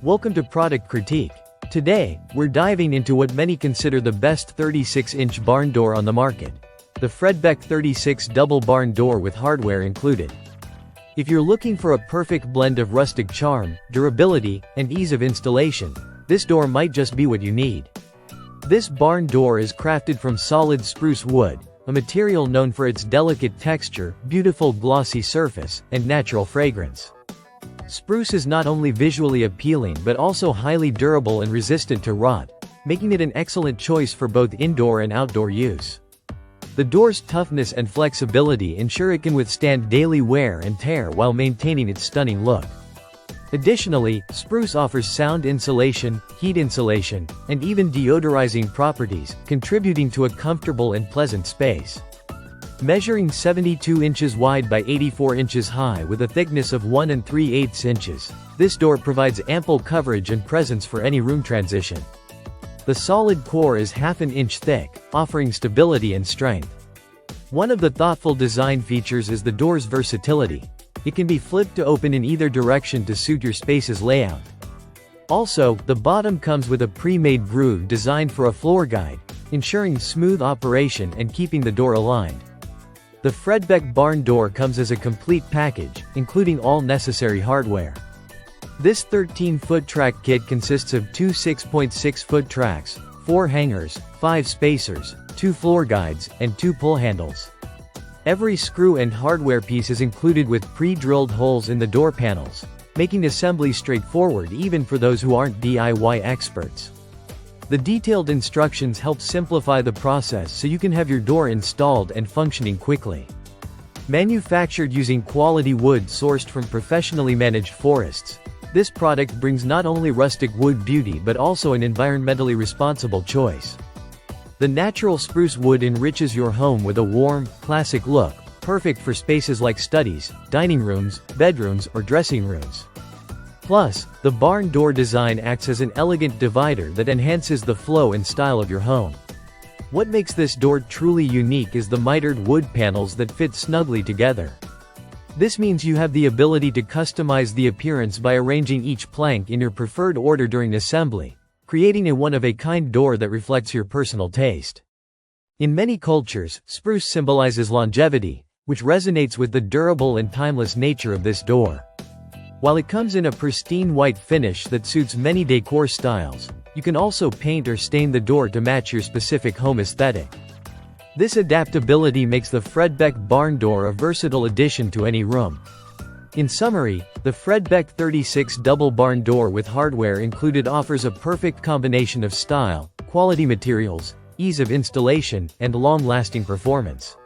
Welcome to Product Critique. Today, we're diving into what many consider the best 36-inch barn door on the market. The Fredbeck 36 double barn door with hardware included. If you're looking for a perfect blend of rustic charm, durability, and ease of installation, this door might just be what you need. This barn door is crafted from solid spruce wood, a material known for its delicate texture, beautiful glossy surface, and natural fragrance. Spruce is not only visually appealing but also highly durable and resistant to rot, making it an excellent choice for both indoor and outdoor use. The door's toughness and flexibility ensure it can withstand daily wear and tear while maintaining its stunning look. Additionally, spruce offers sound insulation, heat insulation, and even deodorizing properties, contributing to a comfortable and pleasant space. Measuring 72 inches wide by 84 inches high with a thickness of 1 3/8 inches, this door provides ample coverage and presence for any room transition. The solid core is half an inch thick, offering stability and strength. One of the thoughtful design features is the door's versatility. It can be flipped to open in either direction to suit your space's layout. Also, the bottom comes with a pre-made groove designed for a floor guide, ensuring smooth operation and keeping the door aligned. The Fredbeck barn door comes as a complete package, including all necessary hardware. This 13-foot track kit consists of two 6.6-foot tracks, 4 hangers, 5 spacers, 2 floor guides, and 2 pull handles. Every screw and hardware piece is included with pre-drilled holes in the door panels, making assembly straightforward even for those who aren't DIY experts. The detailed instructions help simplify the process so you can have your door installed and functioning quickly. Manufactured using quality wood sourced from professionally managed forests, this product brings not only rustic wood beauty but also an environmentally responsible choice. The natural spruce wood enriches your home with a warm, classic look, perfect for spaces like studies, dining rooms, bedrooms, or dressing rooms. Plus, the barn door design acts as an elegant divider that enhances the flow and style of your home. What makes this door truly unique is the mitered wood panels that fit snugly together. This means you have the ability to customize the appearance by arranging each plank in your preferred order during assembly, creating a one-of-a-kind door that reflects your personal taste. In many cultures, spruce symbolizes longevity, which resonates with the durable and timeless nature of this door. While it comes in a pristine white finish that suits many decor styles, you can also paint or stain the door to match your specific home aesthetic. This adaptability makes the Fredbeck barn door a versatile addition to any room. In summary, the Fredbeck 36 double barn door with hardware included offers a perfect combination of style, quality materials, ease of installation, and long-lasting performance.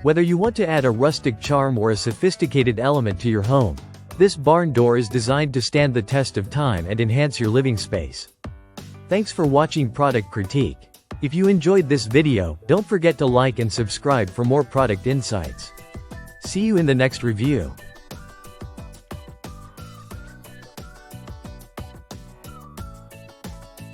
Whether you want to add a rustic charm or a sophisticated element to your home, this barn door is designed to stand the test of time and enhance your living space. Thanks for watching Product Critique. If you enjoyed this video, don't forget to like and subscribe for more product insights. See you in the next review.